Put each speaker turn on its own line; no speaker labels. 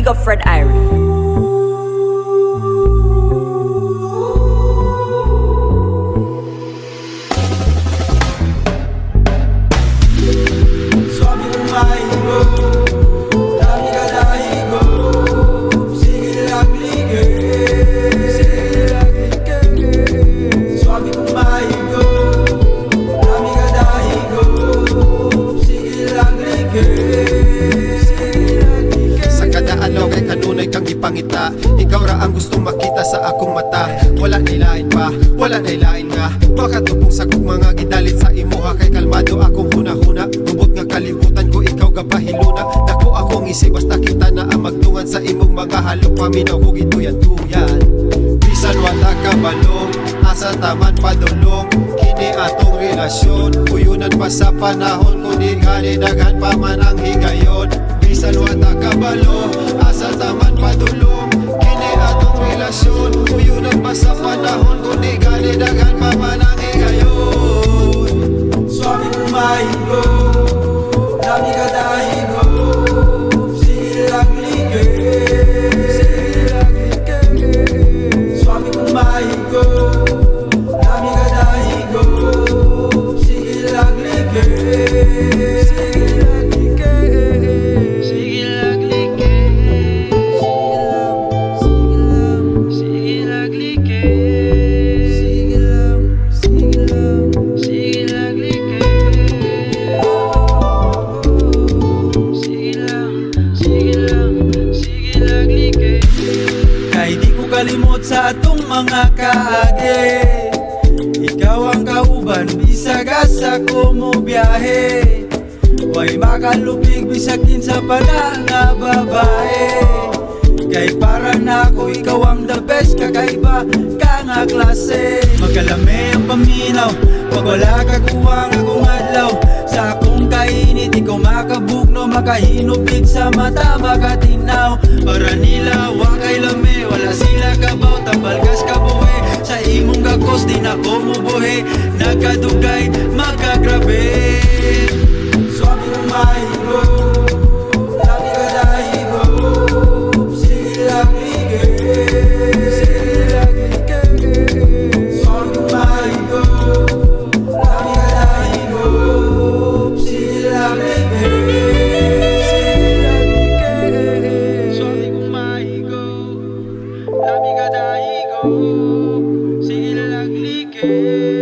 Big up Fred Irie.
Pangita, ikaw ra ang gustong makita sa akong mata. Wala nilain pa, wala nilain nga. Baka tupong sagog mga gidalit sa imuha. Kay kalmado akong hunahuna. Bubot nga kalibutan ko, ikaw gapahiluna. Dako akong isip basta kita na ang magtungan sa imong mga halok. Paminaw ko gituyan-tuyan. Bisan wala ka balo, asa taman padulong. Kini atong relasyon, uyunan pa sa panahon. Kundi gani daghan pa man ang higayon. Bisan wala ka balo, asa taman padulong. Kini atong relasyon, uyunan pa sa panahon. Kundi gani daghan pa man ang higayon.
Suami kong mahigo, dami ka dahigo. Sige lang ligay, suami kong mahigo, dami ka dahigo. Sige lang ligay. Kalimot sa atong mga kaagi, ikaw ang kauban bisag asa ko mo biyahe. Way makalupig bisakin sa pana nga babae. Kay para na ako ikaw ang the best, kakaiba ka nga klase. Magalame ang paminaw pag wala ka kuwang akong adlaw. Sa akong kainit ikaw makabugno, makahinupig sa mata makatinaw. Para nila wakay lame, wala sila kabaw, tambalgas ka buhe. Sa imong gakos di na ko mubuhi, nagkadugay magkagrabe. Suami kong mahigo, dami ka dahigo. Sige lang ligay, suami kong mahigo, dami ka dahigo. Sige lang ligay, suami kong mahigo, dami ka dahigo. Sige lang ligay.